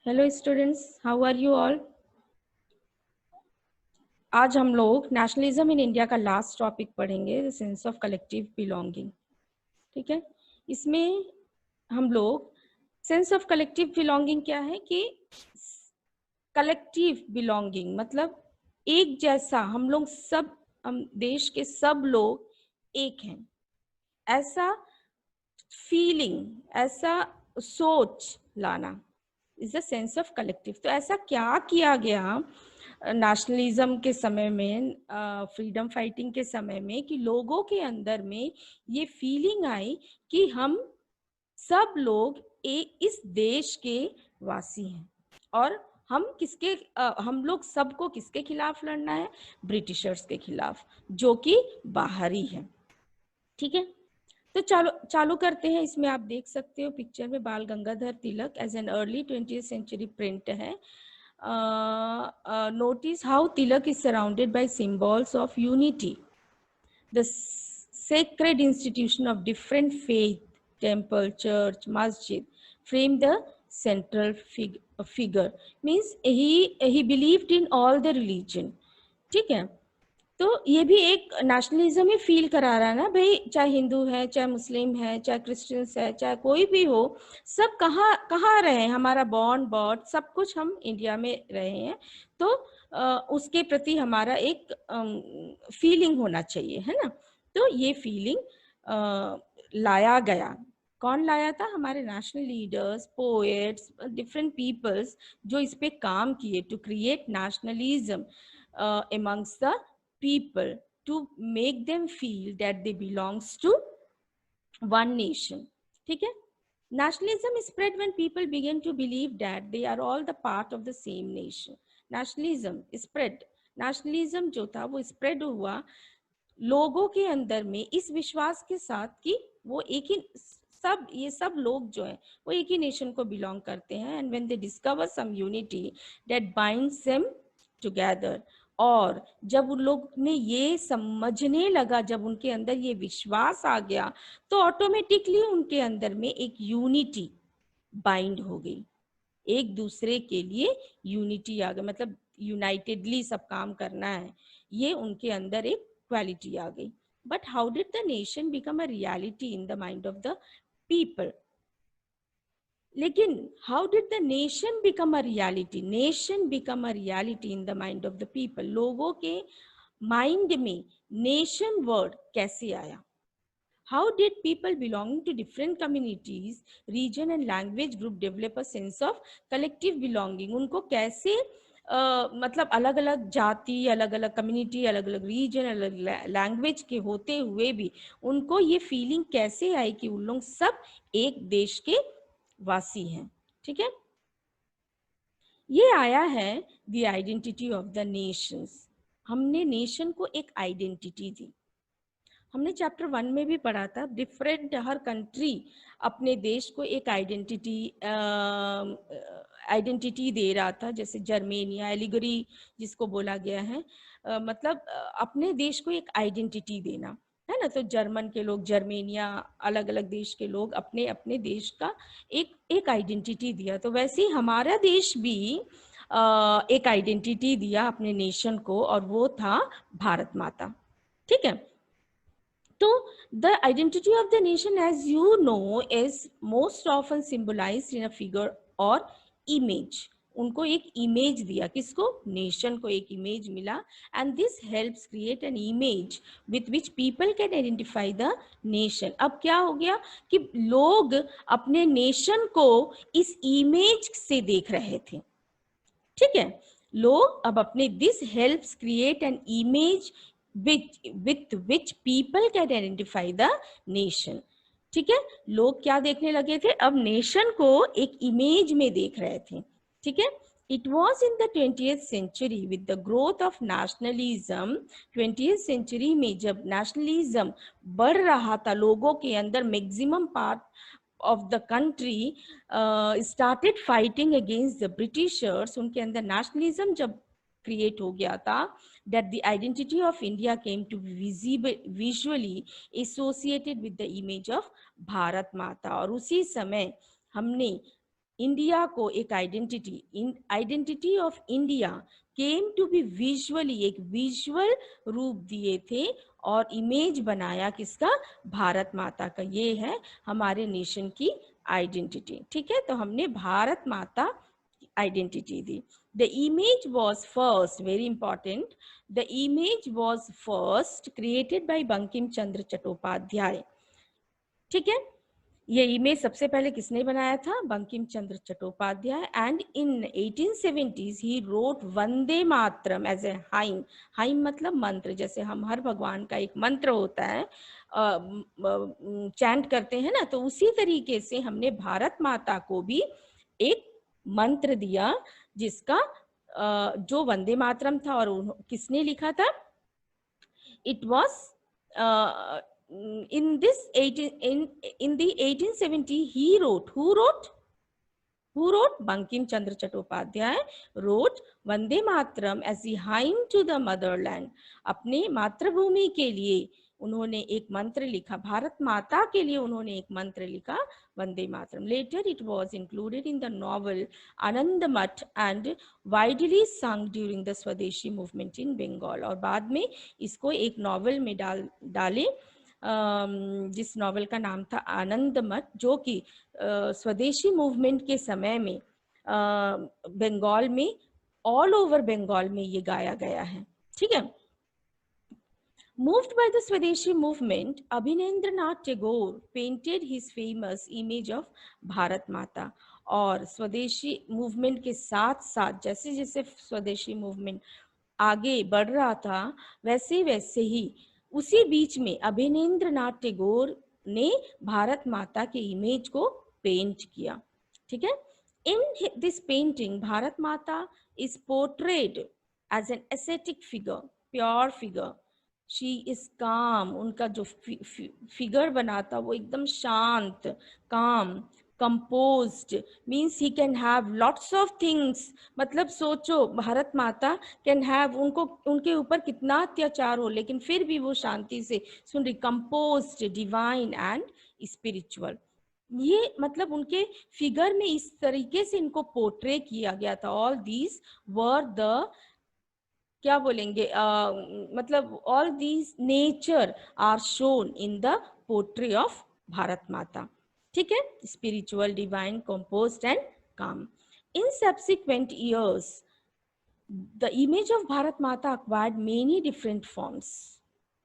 Hello students, how are you all. आज हम लोग नेशनलिज्म इन इंडिया का लास्ट टॉपिक पढ़ेंगे, the sense of collective belonging. ठीक है, इसमें हम लोग सेंस ऑफ कलेक्टिव बिलोंगिंग क्या है कि कलेक्टिव बिलोंगिंग मतलब एक जैसा, हम लोग सब, हम देश के सब लोग एक हैं, ऐसा फीलिंग, ऐसा सोच लाना is the sense of collective. तो ऐसा क्या किया गया नेशनलिज्म के समय में, फ्रीडम फाइटिंग के समय में, कि लोगों के अंदर में ये फीलिंग आई कि हम सब लोग एक इस देश के वासी हैं और हम लोग सबको किसके खिलाफ लड़ना है? ब्रिटिशर्स के खिलाफ, जो कि बाहरी है। ठीक है, तो चालू करते हैं। इसमें आप देख सकते हो पिक्चर में Bal Gangadhar Tilak as an early 20th century print है। Notice how Tilak is surrounded by symbols of unity, the sacred institution of different faith, temple, church, masjid, frame the central figure. Means he believed in all the religion. ठीक है, तो ये भी एक nationalism ही feel करा रहा है ना भाई, चाहे हिंदू है, चाहे मुस्लिम है, चाहे क्रिश्चियंस है, चाहे कोई भी हो, सब कहाँ कहाँ रहे, हमारा बॉर्न बॉर्ड सब कुछ हम इंडिया में रहे हैं, तो उसके प्रति हमारा एक फीलिंग होना चाहिए, है ना। तो ये फीलिंग लाया गया। कौन लाया था? हमारे national leaders, poets, different peoples जो इस पे काम किए to create nationalism amongst the people, to make them feel that they belongs to one nation. ठीक है, nationalism spread when people began to believe that they are all the part of the same nation. nationalism spread, nationalism जो था वो spread हुआ लोगों के अंदर में इस विश्वास के साथ कि वो एक ही, सब ये सब लोग जो हैं वो एक ही नेशन को बिलोंग करते हैं। And when they discover some unity that binds them together, और जब उन लोग ने ये समझने लगा, जब उनके अंदर ये विश्वास आ गया, तो ऑटोमेटिकली उनके अंदर में एक यूनिटी बाइंड हो गई, एक दूसरे के लिए यूनिटी आ गई, मतलब यूनाइटेडली सब काम करना है, ये उनके अंदर एक क्वालिटी आ गई। But how did the nation become a reality in the mind of the people? लेकिन how did the nation become a reality? Nation become a reality in the mind of the people. लोगों के mind में nation word कैसे आया? How did people belonging to different communities, region and language group develop a sense of collective belonging? उनको कैसे मतलब अलग अलग जाति, अलग अलग कम्युनिटी, अलग अलग रीजन, अलग लैंग्वेज के होते हुए भी उनको ये फीलिंग कैसे आई कि उन लोग सब एक देश के वासी हैं? ठीक है, ये आया है the identity of the Nations. हमने नेशन को एक आइडेंटिटी दी। हमने चैप्टर 1 में भी पढ़ा था, डिफरेंट, हर कंट्री अपने देश को एक आइडेंटिटी दे रहा था। जैसे जर्मेनिया, एलिगरी जिसको बोला गया है, मतलब अपने देश को एक आइडेंटिटी देना, है ना। तो जर्मन के लोग जर्मेनिया, अलग अलग देश के लोग अपने अपने देश का एक आइडेंटिटी दिया। तो वैसे ही हमारा देश भी एक आइडेंटिटी दिया अपने नेशन को, और वो था भारत माता। ठीक है, तो the identity of the nation, as you know, is most often symbolized in a figure or image. उनको एक इमेज दिया, किसको? नेशन को एक इमेज मिला, and this helps create an image with which people can identify the nation. अब क्या हो गया कि लोग अपने नेशन को इस इमेज से देख रहे थे। ठीक है, लोग अब अपने, this helps create an image with which people can identify the nation. ठीक है, लोग क्या देखने लगे थे? अब नेशन को एक इमेज में देख रहे थे। ठीक है, it was in the 20th century with the growth of nationalism, 20th century में जब nationalism बढ़ रहा था लोगों के अंदर, maximum part of the country started fighting against the Britishers, उनके अंदर nationalism जब क्रिएट हो गया था, that the identity of India came to be visually associated with the image of Bharat माता। और उसी समय हमने इंडिया को एक identity of India came to be visually, एक विजुअल रूप दिए थे और इमेज बनाया किसका, भारत माता का। ये है हमारे नेशन की आइडेंटिटी। ठीक है, तो हमने भारत माता आइडेंटिटी दी। The image was first, very important, the image was first created by Bankim Chandra Chattopadhyay. ठीक है, ये इमेज सबसे पहले किसने बनाया था, Bankim Chandra Chattopadhyay. And in 1870s he wrote Vande Mataram as a hymn. Hymn मतलब मंत्र, जैसे हम हर भगवान का एक मंत्र होता है, चैंट करते हैं ना, तो उसी तरीके से हमने भारत माता को भी एक मंत्र दिया, जिसका जो वंदे मातरम था। और किसने लिखा था, it was in this 18 in the 1870 he wrote, who wrote, Bankim Chandra Chattopadhyay wrote Vande Mataram as the hymn to the motherland। अपने मातृभूमि के लिए उन्होंने एक मंत्र लिखा, भारत माता के लिए उन्होंने एक मंत्र लिखा, Vande Mataram. Later it was included in the novel Anandamath and widely sung during the स्वदेशी movement in Bengal। और बाद में इसको एक नॉवल में डाले, जिस नॉवल का नाम था आनंद मठ, जो कि स्वदेशी मूवमेंट के समय में बंगाल में, ऑल ओवर बंगाल में ये गाया गया है। ठीक है, moved by the Swadeshi movement, Abhinendranath Tagore painted his famous image of Bharat माता। और स्वदेशी मूवमेंट के साथ साथ जैसे जैसे स्वदेशी मूवमेंट आगे बढ़ रहा था, वैसे वैसे ही उसी बीच में अभिनेंद्रनाथ टैगोर ने भारत माता के इमेज को पेंट किया। ठीक है, in this painting Bharat Mata is portrayed as an aesthetic figure, pure figure. She is calm, उनका जो फिगर बना था वो एकदम शांत, काम, composed, means he can have lots of things. मतलब सोचो, भारत माता कैन हैव, उनको उनके ऊपर कितना अत्याचार हो, लेकिन फिर भी वो शांति से सुन रही, कंपोज्ड, डिवाइन एंड स्पिरिचुअल। ये मतलब उनके फिगर में इस तरीके से इनको पोर्ट्रे किया गया था। ऑल दीज वर द, क्या बोलेंगे, मतलब all these nature are shown in the portray of Bharat Mata. ठीक है, spiritual, divine, composed and calm. In subsequent years the image of Bharat Mata acquired many different forms,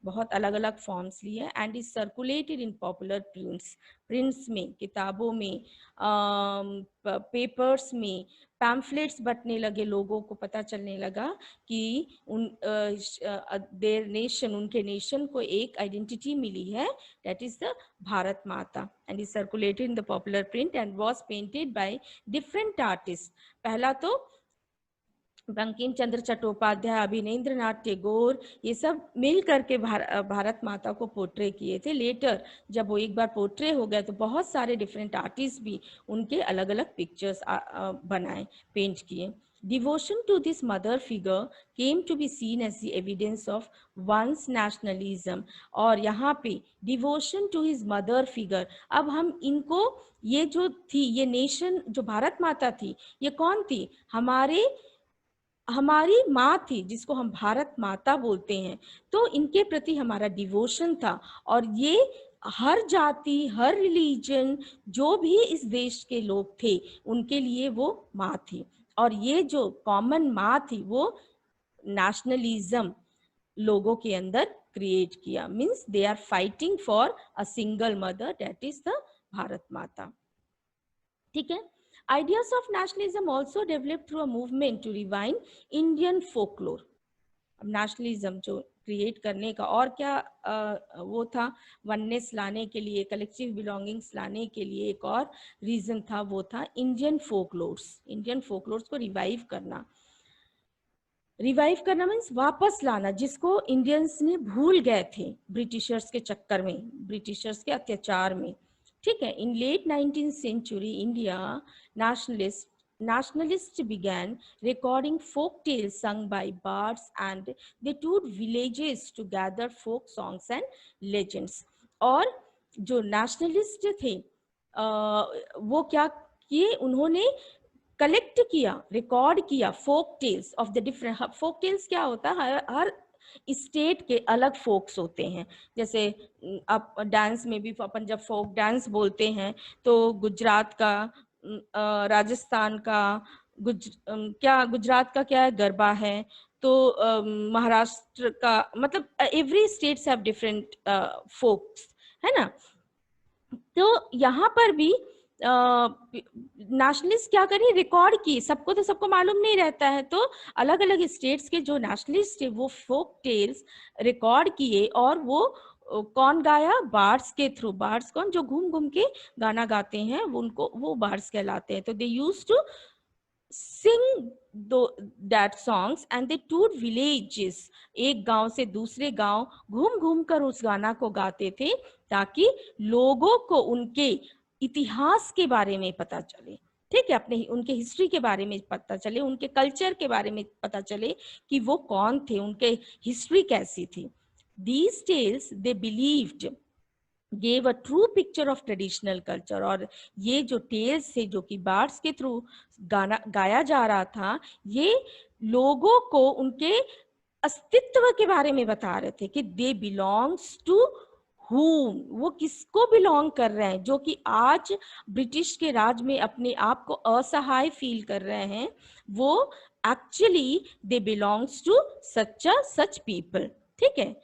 बहुत अलग अलग फॉर्म्स लिए, and is circulated in popular prints में, किताबों में, papers में, पैम्फलेट्स बंटने लगे, लोगों को पता चलने लगा कि देयर नेशन, उनके नेशन को एक आइडेंटिटी मिली है, दैट इज द भारत माता, and is circulated in the popular print and was painted by different artist. पहला तो बंकिम चंद्र चट्टोपाध्याय, अभिनेंद्रनाथ टैगोर, ये सब मिल करके भारत माता को पोर्ट्रे किए थे। लेटर जब वो एक बार पोर्ट्रे हो गया तो बहुत सारे डिफरेंट आर्टिस्ट भी उनके अलग अलग पिक्चर्स बनाए, पेंट किए। Devotion to this mother figure came to be seen as the evidence of one's nationalism। और यहाँ पे devotion to his mother figure, अब हम इनको, ये जो थी, ये नेशन जो भारत माता थी, ये कौन थी, हमारी माँ थी, जिसको हम भारत माता बोलते हैं। तो इनके प्रति हमारा डिवोशन था, और ये हर जाति, हर रिलीजन, जो भी इस देश के लोग थे, उनके लिए वो माँ थी। और ये जो कॉमन माँ थी, वो नेशनलिज्म लोगों के अंदर क्रिएट किया, means they are fighting for a single mother, that is the Bharat Mata. ठीक है, ideas of nationalism also developed through a movement to revive Indian folklore। अब नेशनलिज्म जो क्रिएट करने का और क्या वो था, वननेस लाने के लिए, कलेक्टिव बिलोंगिंग्स लाने के लिए एक और रीजन था, वो था इंडियन फोकलोर्स को रिवाइव करना। रिवाइव करना मीन्स वापस लाना, जिसको इंडियंस ने भूल गए थे ब्रिटिशर्स के चक्कर में, ब्रिटिशर्स के अत्याचार में। ठीक है, in late 19th century India nationalists began recording folk tales sung by bards, and they toured villages to gather folk songs and legends। और जो नेशनलिस्ट थे वो क्या कि उन्होंने कलेक्ट किया, रिकॉर्ड किया folk tales of the different. Folk tales क्या होता है, हर स्टेट के अलग फोक्स होते हैं। जैसे आप डांस में भी अपन जब फोक डांस बोलते हैं तो गुजरात का, राजस्थान का, गुजरात का क्या है, गरबा है, तो महाराष्ट्र का, मतलब every states have different folks, है ना। तो यहाँ पर भी नेशनलिस्ट क्या करें, रिकॉर्ड की, सबको तो सबको मालूम नहीं रहता है, तो अलग अलग स्टेट्स के जो नेशनलिस्ट है वो फोक टेल्स रिकॉर्ड किए, और वो कौन गाया, बार्ड्स के थ्रू। बार्ड्स कौन, जो घूम घूम के गाना गाते हैं, वो उनको वो बार्ड्स कहलाते हैं। तो they used to sing that songs and they toured villages, एक गांव से दूसरे गांव घूम घूम कर उस गाना को गाते थे, ताकि लोगों को उनके इतिहास के बारे में पता चले, ठीक है, अपने उनके हिस्ट्री के बारे में पता चले, उनके कल्चर के बारे में पता चले कि वो कौन थे, उनके हिस्ट्री कैसी थी। These tales they believed gave a true picture of traditional culture। और ये जो टेल्स थे, जो कि बार्ड्स के थ्रू गाना गाया जा रहा था, ये लोगों को उनके अस्तित्व के बारे में बता रहे थे कि दे बिलोंग्स टू whom, वो किसको बिलोंग कर रहे हैं, जो कि आज ब्रिटिश के राज में अपने आप को असहाय फील कर रहे हैं, वो actually they belongs to such people, ठीक है।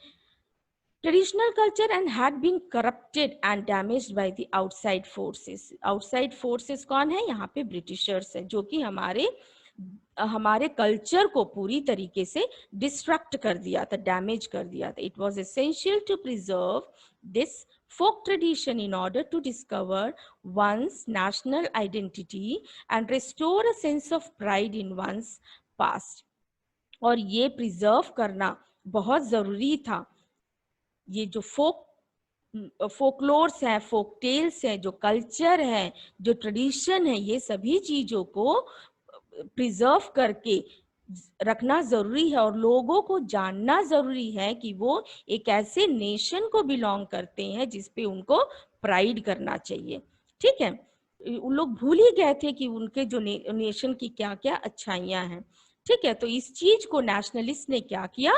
Traditional culture and had been corrupted and damaged by the outside forces। outside forces कौन है, यहाँ पे ब्रिटिशर्स है, जो कि हमारे कल्चर को पूरी तरीके से डिस्ट्रक्ट कर दिया था, डैमेज कर दिया था। It was essential to preserve this folk tradition in order to discover one's national identity and restore a sense of pride in one's past। और ये प्रिजर्व करना बहुत जरूरी था। ये जो फोकलोर्स हैं, फोक टेल्स हैं, जो कल्चर है, जो ट्रेडिशन है, ये सभी चीजों को प्रिजर्व करके रखना जरूरी है, और लोगों को जानना जरूरी है कि वो एक ऐसे नेशन को बिलोंग करते हैं जिसपे उनको प्राइड करना चाहिए, ठीक है। उन लोग भूल ही गए थे कि उनके जो नेशन की क्या क्या अच्छाइयां हैं, ठीक है। तो इस चीज को नेशनलिस्ट ने क्या किया,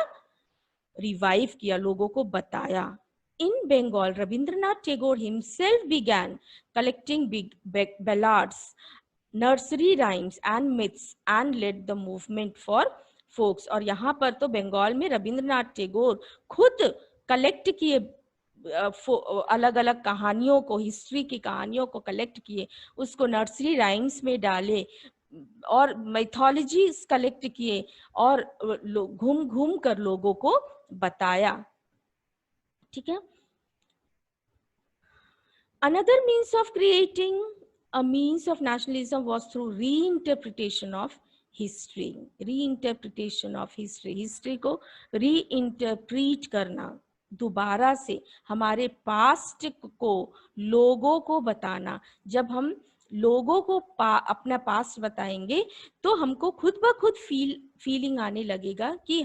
रिवाइव किया, लोगों को बताया। In Bengal, Rabindranath Tagore himself began collecting ballads, nursery rhymes and myths and led the movement for folks। और यहाँ पर तो बंगाल में रविंद्रनाथ टैगोर खुद कलेक्ट किए अलग अलग कहानियों को, हिस्ट्री की कहानियों को कलेक्ट किए, उसको नर्सरी राइम्स में डाले, और मैथोलॉजीज कलेक्ट किए, और घूम घूम कर लोगों को बताया, ठीक है। Another means of creating a means of nationalism was through reinterpretation of history। reinterpretation of history, history को रीइंटरप्रीट करना, दोबारा से हमारे पास्ट को लोगों को बताना। जब हम लोगों को अपना पास्ट बताएंगे तो हमको खुद ब खुद फीलिंग आने लगेगा कि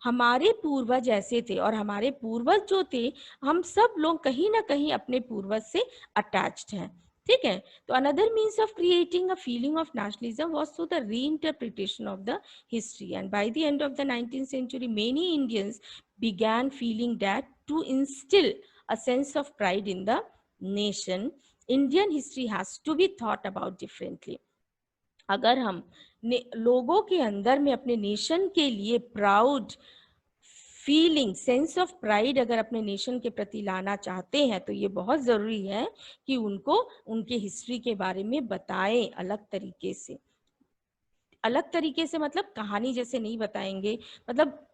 हमारे पूर्वज ऐसे थे, और हमारे पूर्वज जो थे, हम सब लोग कहीं ना कहीं अपने पूर्वज से अटैच्ड हैं, ठीक है। तो another means of creating a feeling of nationalism was through the reinterpretation of the history. And by the end of the 19th century many Indians began feeling that to instill a sense of pride in the nation, Indian history has to be thought about differently। अगर हम लोगों के अंदर में अपने nation के लिए proud feeling, sense of pride अगर अपने नेशन के प्रति लाना चाहते हैं, तो ये बहुत जरूरी है कि उनको उनके हिस्ट्री के बारे में बताएं अलग तरीके से। अलग तरीके से मतलब कहानी जैसे नहीं बताएंगे, मतलब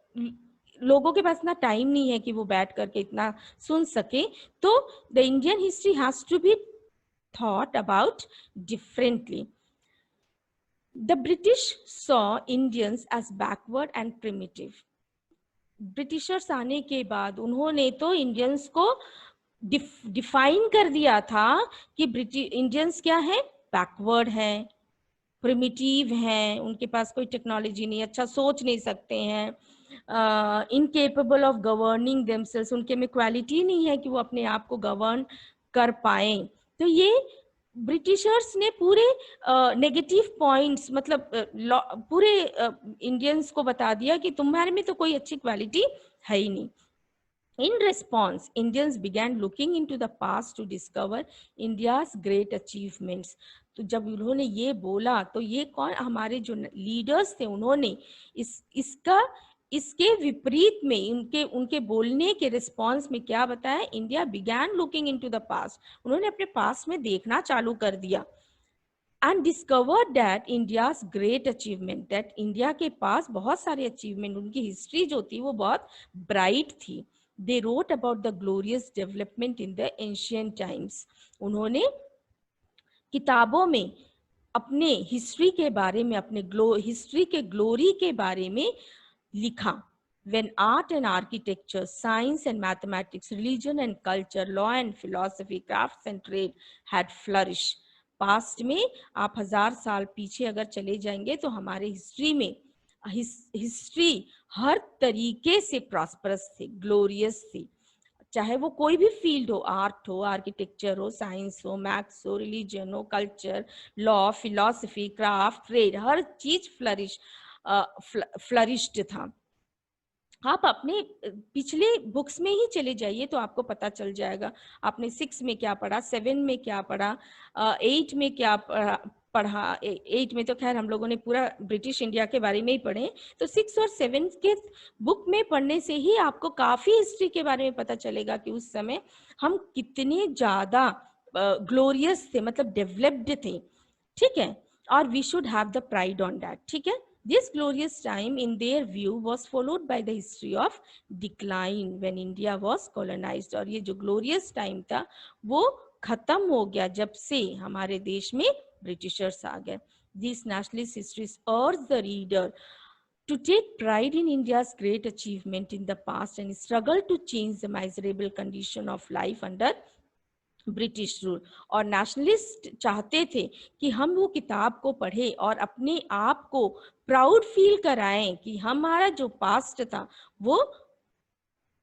लोगों के पास इतना टाइम नहीं है कि वो बैठ करके इतना सुन सके। तो the Indian history has to be thought about differently. The British saw Indians as backward and primitive। Britishers आने के बाद उन्होंने तो इंडियंस को डिफाइन कर दिया था कि इंडियंस क्या है, बैकवर्ड हैं, प्रिमिटिव हैं, उनके पास कोई टेक्नोलॉजी नहीं, अच्छा सोच नहीं सकते हैं, इनकेपेबल ऑफ गवर्निंग देमसेल्व्स, उनके में क्वालिटी नहीं है कि वो अपने आप को गवर्न कर पाए। तो ये ब्रिटिशर्स ने पूरे नेगेटिव पॉइंट्स मतलब पूरे इंडियंस को बता दिया कि तुम्हारे में तो कोई अच्छी क्वालिटी है ही नहीं. In response, Indians began looking into the past to discover India's great achievements. तो जब उन्होंने ये बोला तो ये कौन, हमारे जो लीडर्स थे, उन्होंने इसके विपरीत में उनके उनके बोलने के रिस्पॉन्स में क्या बताया, India began looking into the past. उन्होंने अपने पास्ट में देखना चालू कर दिया and discovered that India's great achievement, that India के पास बहुत सारे अचीवमेंट, उनकी हिस्ट्री जो थी वो बहुत ब्राइट थी. They wrote about the glorious development in the ancient times. उन्होंने किताबों में अपने हिस्ट्री के बारे में, अपने हिस्ट्री के ग्लोरी के बारे में लिखा. When art and architecture, science and mathematics, religion and culture, law and philosophy, crafts and trade had flourished. Past में आप 1000 साल पीछे अगर चले जाएंगे तो हमारे हिस्ट्री में हिस्ट्री हर तरीके से प्रॉस्परस थी, ग्लोरियस थी. चाहे वो कोई भी फील्ड हो, आर्ट हो, आर्किटेक्चर हो, साइंस हो, मैथ्स हो, रिलीजन हो, culture, law, philosophy, craft, trade, हर चीज फ्लरिश्ड था. आप अपने पिछले बुक्स में ही चले जाइए तो आपको पता चल जाएगा. आपने 6 में क्या पढ़ा, 7 में क्या पढ़ा, 8 में क्या पढ़ा. 8 में तो खैर हम लोगों ने पूरा ब्रिटिश इंडिया के बारे में ही पढ़े. तो 6 और 7 के बुक में पढ़ने से ही आपको काफी हिस्ट्री के बारे में पता चलेगा कि उस समय हम कितने ज्यादा ग्लोरियस थे, मतलब डेवलप्ड थे. ठीक है, और we should have the pride on that. ठीक है. This glorious time, in their view, was followed by the history of decline when India was colonized. और ये जो glorious time था वो खत्म हो गया जब से हमारे देश में ब्रिटिशर्स आ गए. These nationalist histories urge the reader to take pride in India's great achievement in the past and struggle to change the miserable condition of life under British rule. और नेशनलिस्ट चाहते थे कि हम वो किताब को पढ़ें और अपने आप को प्राउड फील कराएं कि हमारा जो पास्ट था वो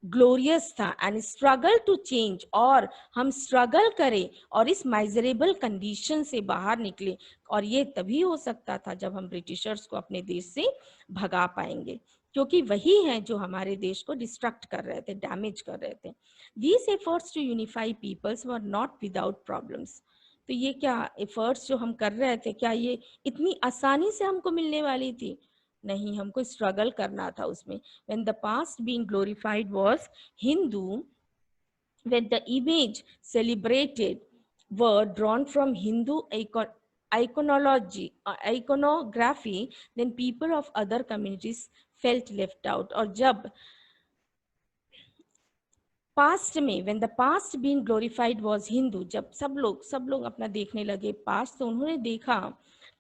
ग्लोरियस था, एंड स्ट्रगल टू चेंज, और हम स्ट्रगल करें और इस माइजरेबल कंडीशन से बाहर निकले. और ये तभी हो सकता था जब हम ब्रिटिशर्स को अपने देश से भगा पाएंगे, क्योंकि वही हैं जो हमारे देश को डिस्ट्रक्ट कर रहे थे, डैमेज कर रहे थे. These efforts to unify peoples were not without problems. तो ये क्या एफर्ट्स जो हम कर रहे थे, क्या ये इतनी आसानी से हमको मिलने वाली थी? नहीं, हमको स्ट्रगल करना था उसमें. When the past being glorified was Hindu, when the image celebrated were drawn from Hindu iconography, then people of other communities felt left out. और जब पास्ट में, when the past being glorified was Hindu, जब सब लोग अपना देखने लगे past, तो उन्होंने देखा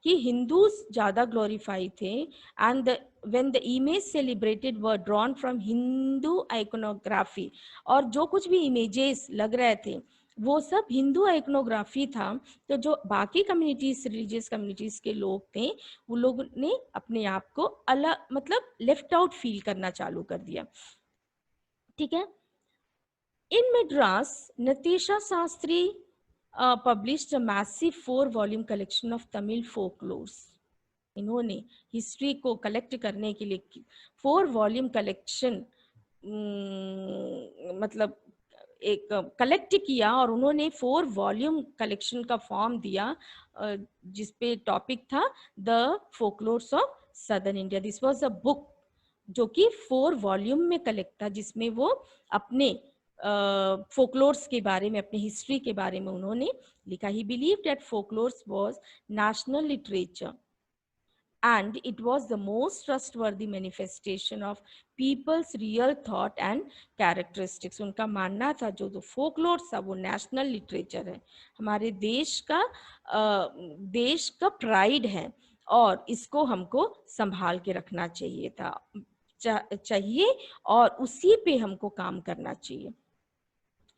कि हिंदूज ज्यादा ग्लोरीफाई थे. And when the image celebrated were drawn from Hindu iconography, और जो कुछ भी इमेजेस लग रहे थे वो सब हिंदू आइकोनोग्राफी था. तो जो बाकी कम्युनिटीज, रिलीजियस कम्युनिटीज के लोग थे, वो लोग ने अपने आप को अलग, मतलब लेफ्ट आउट फील करना चालू कर दिया. ठीक है. In Madras, Natasha Sastry published a massive 4-volume collection of Tamil folklores. इन्होंने हिस्ट्री को कलेक्ट करने के लिए 4-वॉल्यूम कलेक्शन मतलब एक कलेक्ट किया, और उन्होंने 4-वॉल्यूम कलेक्शन का फॉर्म दिया जिसपे टॉपिक था the folklores of southern India. This was a book जो कि 4-वॉल्यूम में कलेक्ट था, जिसमें वो अपने फोकलोर्स के बारे में, अपनी हिस्ट्री के बारे में उन्होंने लिखा. ही believed that folklores was national literature and it was the most trustworthy manifestation of people's real thought and characteristics. उनका मानना था जो फोकलोर था वो नेशनल लिटरेचर है, हमारे देश का प्राइड है, और इसको हमको संभाल के रखना चाहिए था, चाहिए, और उसी पे हमको काम करना चाहिए.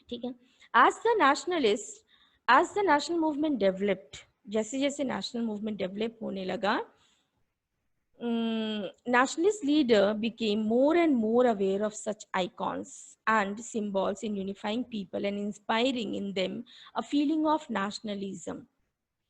ठीक है. as the national movement developed, जैसे जैसे नेशनल मूवमेंट डेवलप होने लगा, nationalist leader became more and more aware of such icons and symbols in unifying people and inspiring in them a feeling of nationalism.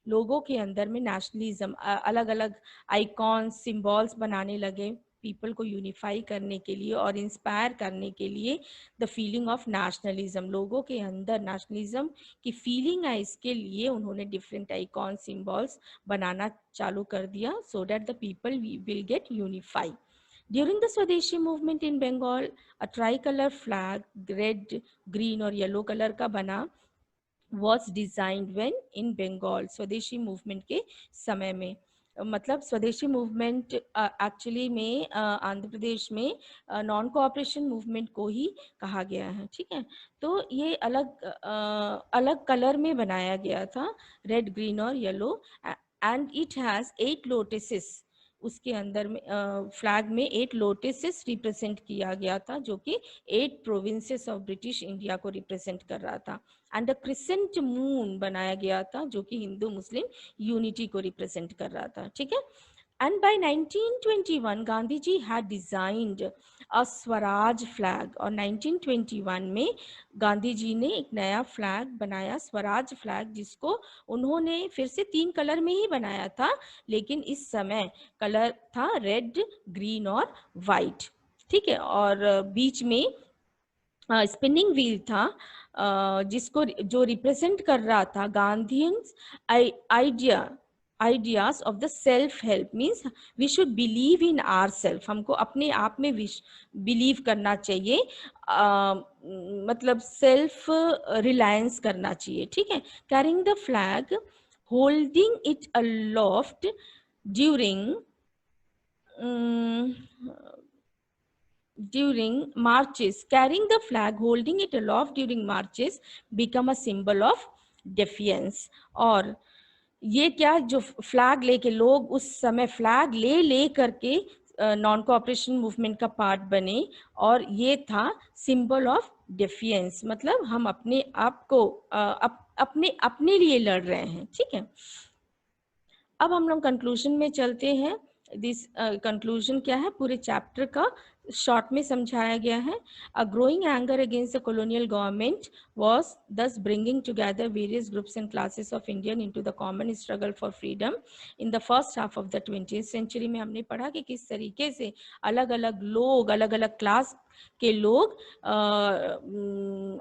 लोगों के अंदर में nationalism, अलग अलग आइकॉन्स सिंबल्स बनाने लगे पीपल को यूनिफाई करने के लिए और इंस्पायर करने के लिए द फीलिंग ऑफ नेशनलिज्म, लोगों के अंदर नेशनलिज्म की फीलिंग है, इसके लिए उन्होंने डिफरेंट आइकॉन सिंबल्स बनाना चालू कर दिया so that the people will get unify. During the Swadeshi movement in Bengal, a tricolor flag, red, green और yellow color का बना was designed when in Bengal. स्वदेशी मूवमेंट के समय में, मतलब स्वदेशी मूवमेंट एक्चुअली में आंध्र प्रदेश में नॉन कोऑपरेशन मूवमेंट को ही कहा गया है. ठीक है, तो ये अलग अलग कलर में बनाया गया था, रेड, ग्रीन और yellow, and it has 8 lotuses. उसके अंदर में फ्लैग में 8 लोटसेस रिप्रेजेंट किया गया था, जो कि 8 प्रोविंसेस ऑफ ब्रिटिश इंडिया को रिप्रेजेंट कर रहा था. एंड अ क्रिसेंट मून बनाया गया था, जो कि हिंदू मुस्लिम यूनिटी को रिप्रेजेंट कर रहा था. ठीक है, and by 1921 Gandhi ji had designed a swaraj flag, और 1921 में गांधी जी ने एक नया फ्लैग बनाया, स्वराज फ्लैग, जिसको उन्होंने फिर से 3 कलर में ही बनाया था, लेकिन इस समय कलर था रेड, ग्रीन और वाइट. ठीक है, और बीच में स्पिनिंग व्हील था, जिसको जो रिप्रेजेंट कर रहा था Gandhian's ideas of the self help, means we should believe in our self, हमको अपने आप में बिलीव करना चाहिए, मतलब सेल्फ रिलायंस करना चाहिए. ठीक है, carrying the flag, holding it aloft during marches, carrying the flag, holding it aloft during marches become a symbol of defiance. और ये क्या, जो फ्लैग लेके लोग उस समय फ्लैग ले करके नॉन कोऑपरेशन मूवमेंट का पार्ट बने, और ये था सिंबल ऑफ डिफियंस, मतलब हम अपने आप को अपने लिए लड़ रहे हैं. ठीक है, अब हम लोग कंक्लूजन में चलते हैं. दिस कंक्लूजन क्या है, पूरे चैप्टर का शॉर्ट में समझाया गया है. A growing anger against the colonial government was thus bringing together various groups and classes of Indian into the common struggle for freedom in the first half of the 20th century. में हमने पढ़ा कि किस तरीके से अलग अलग लोग, अलग अलग क्लास के लोग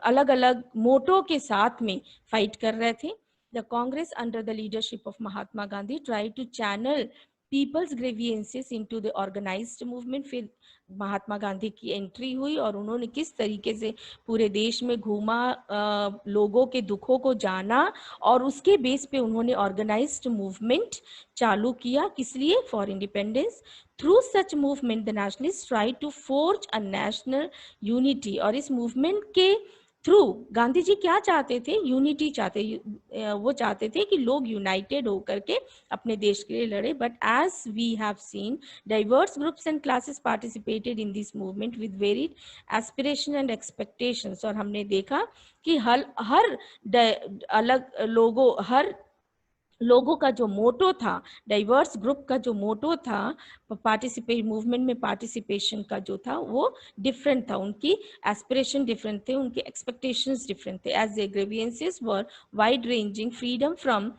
अलग अलग मोटो के साथ में फाइट कर रहे थे. The Congress under the leadership of Mahatma Gandhi tried to channel people's grievances into the organized movement. फिर महात्मा गांधी की एंट्री हुई और उन्होंने किस तरीके से पूरे देश में घूमा, लोगों के दुखों को जाना, और उसके बेस पे उन्होंने ऑर्गेनाइज्ड मूवमेंट चालू किया. किस लिए? For independence. Through such movement the nationalist try to forge a national unity. और इस मूवमेंट के थ्रू गांधी जी क्या चाहते थे? यूनिटी चाहते, वो चाहते थे कि लोग यूनाइटेड होकर के अपने देश के लिए लड़े. But as we have seen, diverse groups and classes participated in this movement with varied aspiration and expectations. और हमने देखा कि हर लोगों का जो मोटो था, डाइवर्स ग्रुप का जो मोटो था, मूवमेंट में पार्टिसिपेशन का जो था वो डिफरेंट था, उनकी एस्पिरेशन डिफरेंट थे, उनके एक्सपेक्टेशंस डिफरेंट थे. As their grievances were wide ranging, freedom from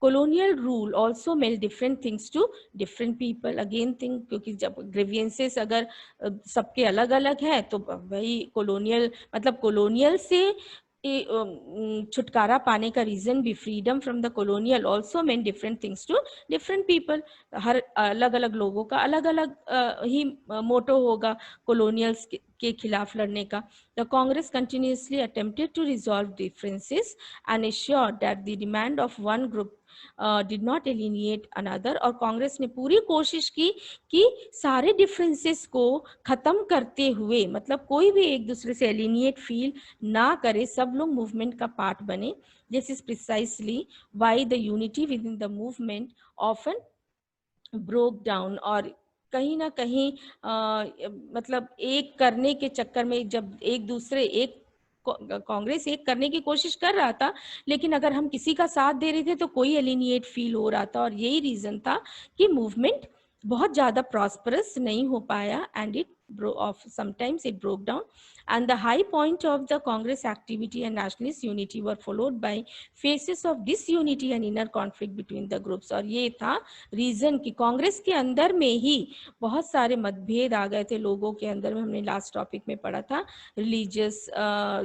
colonial rule also meant different things to different people. Again think, क्योंकि जब grievances अगर सबके अलग अलग है तो वही colonial, मतलब colonial से छुटकारा पाने का रीजन भी, freedom from the colonial also meant different things to different people. हर अलग अलग लोगों का अलग अलग ही मोटो होगा colonials के खिलाफ लड़ने का. The Congress continuously attempted to resolve differences and assured that the demand of one group did not alienate another. और कांग्रेस ने पूरी कोशिश की कि सारे डिफरेंसेस को खत्म करते हुए, मतलब कोई भी एक दूसरे से एलिनिएट फील ना करे, सब लोग मूवमेंट का पार्ट बने. This is precisely why the unity with in the movement often broke down. और कहीं ना कहीं मतलब एक करने के चक्कर में, जब कांग्रेस एक करने की कोशिश कर रहा था, लेकिन अगर हम किसी का साथ दे रहे थे तो कोई एलिनिएट फील हो रहा था. और यही रीजन था कि मूवमेंट बहुत ज़्यादा प्रॉस्परस नहीं हो पाया, and it sometimes it broke down, and the high point of the Congress activity and nationalist unity were followed by phases of disunity and inner conflict between the groups. और ये था reason कि कांग्रेस के अंदर में ही बहुत सारे मतभेद आ गए थे लोगों के अंदर में। हमने लास्ट टॉपिक में पढ़ा था रिलीजियस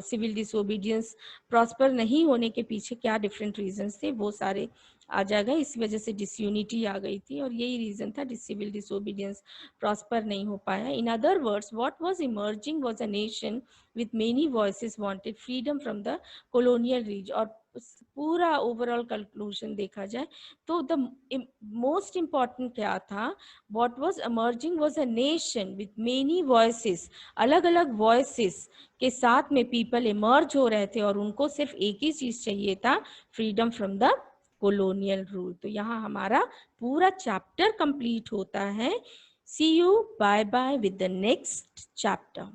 सिविल डिसोबीडियंस प्रॉस्पर नहीं होने के पीछे क्या डिफरेंट रीजंस थे, वो सारे आ जाएगा। इस वजह से डिसयूनिटी आ गई थी और यही रीजन था सिविल डिसोबीडियंस प्रॉस्पर नहीं हो पाया। In other words what was emerging was a nation with many voices wanted freedom from the colonial regime. और पूरा ओवरऑल कंक्लूजन देखा जाए तो द मोस्ट इम्पॉर्टेंट क्या था, what was emerging was a nation with many voices, अलग अलग voices के साथ में पीपल इमर्ज हो रहे थे और उनको सिर्फ एक ही चीज चाहिए था, freedom from the colonial rule। तो यहाँ हमारा पूरा चैप्टर कंप्लीट होता है। See you, bye bye with the next chapter.